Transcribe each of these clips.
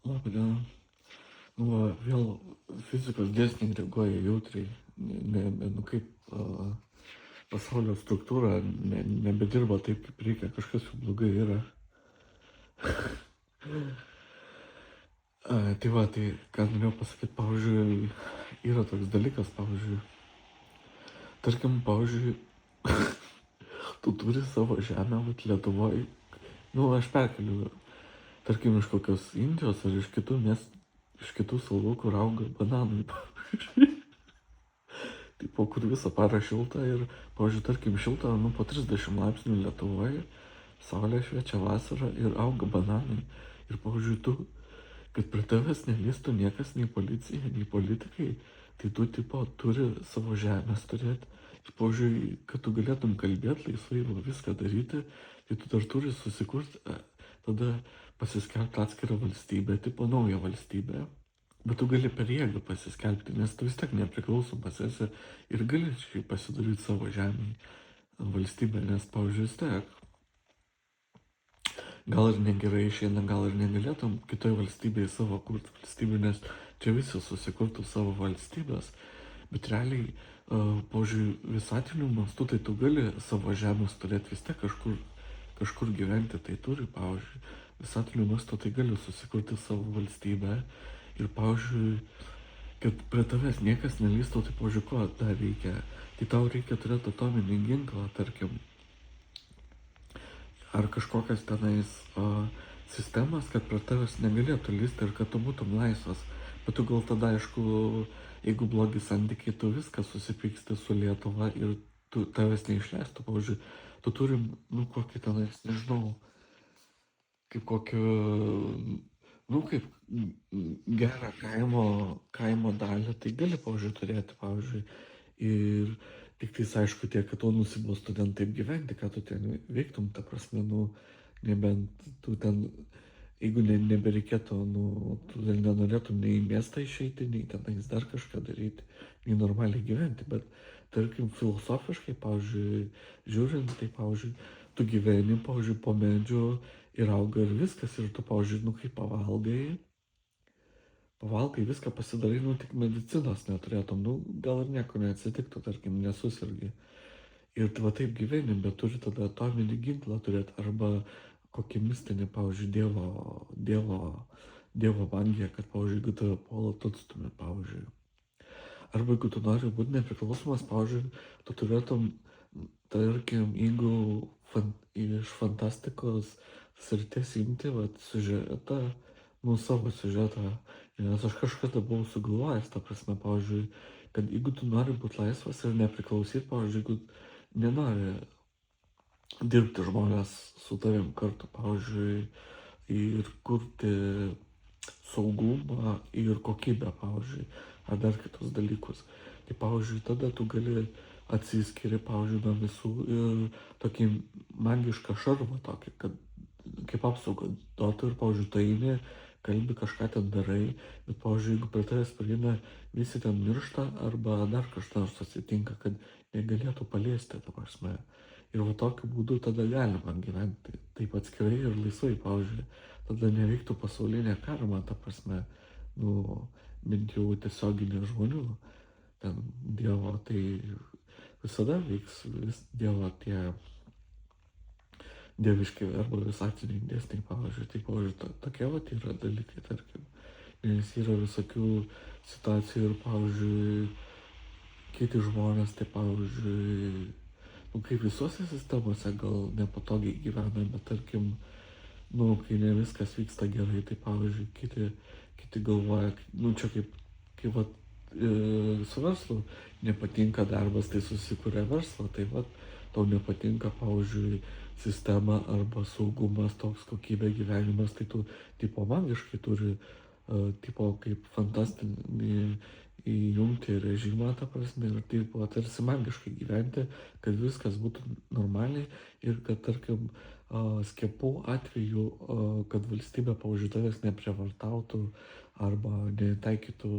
Laba diena. Nu, va, vėl fizikos dėsniai reaguoja jautriai. Kaip pasaulio struktūra nebedirba taip, kaip reikia. Kažkas jau blogai yra. Tai va, tai ką norėjau pasakyti, pavyzdžiui, yra toks dalykas, pavyzdžiui, tarkim, pavyzdžiui, tu turi savo žemę, vat Lietuvoje, nu, aš perkeliu, tarkim, iš kokios Indijos ar iš kitų miestų, iš kitų salų, kur auga bananai, pavyzdžiui. Tipo, kur visą parą šilta ir, pavyzdžiui, tarkim, šilta, nu, po 30 laipsnių Lietuvoje, saulė šviečia vasarą ir auga bananai. Ir, pavyzdžiui, tu, kad prie tavęs nelįstų niekas, nei policija, nei politikai, tai tu, tipo, turi savo žemės turėti. Ir, pavyzdžiui, kad tu galėtum kalbėti laisvai, viską daryti, tai tu dar turi susikurti, tada pasiskelbti atskirą valstybę, tipo, naują valstybę. Bet tu gali per jėgą pasiskelbti, nes tu vis tiek nepriklausomas esi ir gali šiaip pasidaryti savo žemį valstybę, nes, pavyzdžiui, vis tiek gal ir negerai išeina, gal ir negalėtum kitoje valstybėje savo kurti valstybę, nes čia visi susikurtų savo valstybės, bet realiai, pavyzdžiui, visatiniu mastu, tai tu gali savo žemės turėti vis tiek kažkur gyventi, tai turi, pavyzdžiui, visatiniu mastu tai gali susikurti savo valstybę ir, pavyzdžiui, kad prie tavęs niekas nelystų, tai, pavyzdžiui, ko dar reikia? Tai tau reikia turėti atominį ginklą, tarkim, ar kažkokias tenais sistemas, kad prie tavęs negalėtų lysti ir kad tu būtum laisvas. Bet tu gal tada, aišku, jeigu blogi santykiai, tu viską susipyksti su Lietuva ir tu tavęs neišleistų, pavyzdžiui, tu turim, nu, kokį tenais, nežinau, kaip kokį, nu, kaip gerą kaimo dalį, tai gali, pavyzdžiui, turėti, pavyzdžiui, ir tik tais, aišku, tiek, kad to nusibostų ten taip gyventi, ką tu ten veiktum, ta prasme, nu, nebent tu ten, jeigu nebereikėtų, nu, tu ten nenorėtum nei į miestą išeiti, nei tenais dar kažką daryti, nei normaliai gyventi, bet, tarkim, filosofiškai, pavyzdžiui, žiūrint, tai, pavyzdžiui, tu gyveni, pavyzdžiui, po medžiu ir auga ir viskas, ir tu, pavyzdžiui, nu, kai pavalgai viską pasidarai, nu, tik medicinos neturėtum, nu, gal ir nieko neatsitiktų, tarkim, nesusirgi. Ir tu va taip gyveni, bet turi tada atominį ginklą turėti, arba kokį mistinį, pavyzdžiui, dievo magiją, kad, pavyzdžiui, jeigu tave puola, tu atstumė, pavyzdžiui. Arba jeigu tu nori būti nepriklausomas, pavyzdžiui, tu turėtum, tarkim, jeigu iš fantastikos srities imti, va, siužetą, nu, savo siužetą, nes aš kažkada buvau sugalvojęs, ta prasme, pavyzdžiui, kad jeigu tu nori būti laisvas ir nepriklausyti, pavyzdžiui, jeigu nenori dirbti žmonės su tavim kartu, pavyzdžiui, ir kurti saugumą ir kokybę, pavyzdžiui, ar dar kitus dalykus. Tai, pavyzdžiui, tada tu gali atsiskiri, pavyzdžiui, nuo visų ir tokį magišką šarvą tokį, kad kaip apsaugą duotų ir, pavyzdžiui, tu eini, kalbi, kažką ten darai, bet, pavyzdžiui, jeigu prie tavęs prieina, visi ten miršta arba dar kažkas nors atsitinka, kad negalėtų paliesti, ta prasme. Ir va tokiu būdu tada galima gyventi taip atskirai ir laisvai, pavyzdžiui, tada neveiktų pasaulinė karma, ta prasme, nu, bent jau tiesioginė žmonių, ten Dievo, tai visada veiks Dievo tie dieviški arba visatiniai dėsniai, pavyzdžiui, tai, pavyzdžiui, tokie vat yra dalykai, tarkim, nes yra visokių situacijų ir, pavyzdžiui, kiti žmonės, tai, pavyzdžiui, nu, kaip visose sistemose gal nepatogiai gyvena, bet, tarkim, nu, kai ne viskas vyksta gerai, tai, pavyzdžiui, kiti galvoja, nu, čia kaip vat, su verslu nepatinka darbas, tai susikuria verslą, tai vat, tau nepatinka, pavyzdžiui, sistema arba saugumas, toks kokybė gyvenimas, tai tu, tipo, magiškai turi, tipo, kaip fantastinį įjungti režimą, ta prasme, ir, tipo, tarsi magiškai gyventi, kad viskas būtų normaliai ir kad, tarkim, skiepų atveju, kad valstybė, pavyzdžiui, tavęs neprievartautų arba netaikytų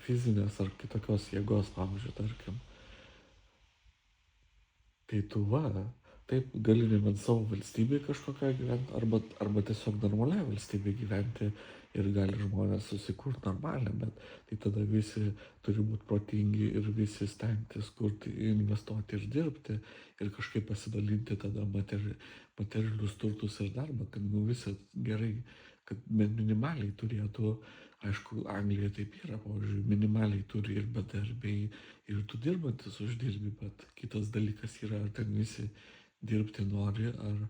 fizinės ar kitokios jėgos, pavyzdžiui, tarkim. Tai tu va, taip gali nebent savo valstybėje kažkokią gyventi, arba tiesiog normaliai valstybėje gyventi ir gali žmonės susikurti normalią, bet tai tada visi turi būti protingi ir visi stengtis kurti, investuoti ir dirbti ir kažkaip pasidalinti tada materialius turtus ir darbą, kad nu visi gerai, kad bent minimaliai turėtų, aišku, Anglija taip yra, pavyzdžiui, minimaliai turi ir bedarbiai, ir tu dirbantis uždirbi, bet kitas dalykas yra, ar ten visi dirbti nori, ar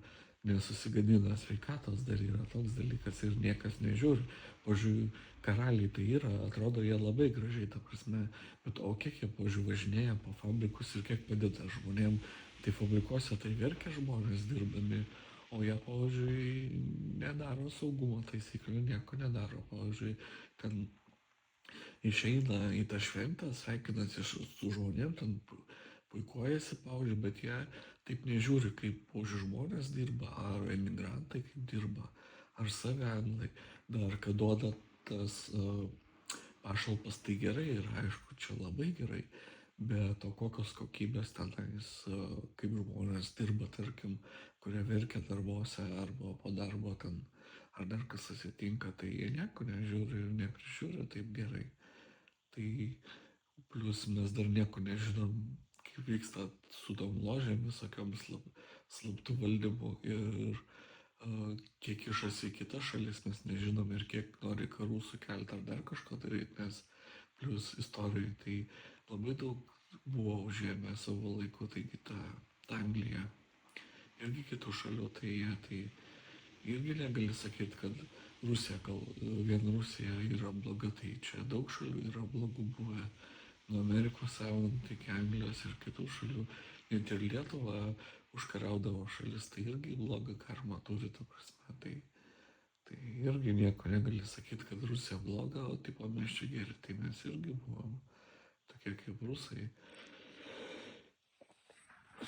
nesusigadina sveikatos, dar yra toks dalykas ir niekas nežiūri. Pavyzdžiui, karaliai tai yra, atrodo jie labai gražiai, ta prasme, bet o kiek jie, pavyzdžiui, važinėja po fabrikus ir kiek padeda žmonėm, tai fabrikuose tai verkia žmonės dirbdami, o jie, pavyzdžiui, nedaro saugumo taisyklių, nieko nedaro, pavyzdžiui, ten išeina į tą šventę, sveikinasi su žmonėm, ten puikuojasi, pavyzdžiui, bet jie taip nežiūri, kaip, pavyzdžiui, žmonės dirba, ar emigrantai kaip dirba, ar savianglai, dar kad duoda tas pašalpas, tai gerai ir aišku, čia labai gerai, bet o kokios kokybės tenais, kaip žmonės dirba, tarkim, kurie verkia darbuose arba po darbo ten, ar dar kas atsitinka, tai jie nieko nežiūri ir neprižiūri taip gerai. Tai plus mes dar nieko nežinom, kaip vyksta su tom ložėm, visokiom slaptų valdymų ir kiek išasi į kitas šalis mes nežinom ir kiek nori karų sukelti ar dar kažko daryti, nes plus istorijai tai labai daug buvo užėmę savo laiku, taigi ta Anglija irgi kitų šalių, tai irgi negali sakyti, kad Rusija, gal vien Rusija yra bloga, tai čia daug šalių yra blogų buvę, nuo Amerikos sąjungos iki Anglijos ir kitų šalių, net ir Lietuva užkariaudavo šalis, tai irgi blogą karmą turi, ta prasme, tai irgi nieko negali sakyti, kad Rusija bloga, o tipo mes čia geri, tai mes irgi buvom tokie kaip rusai.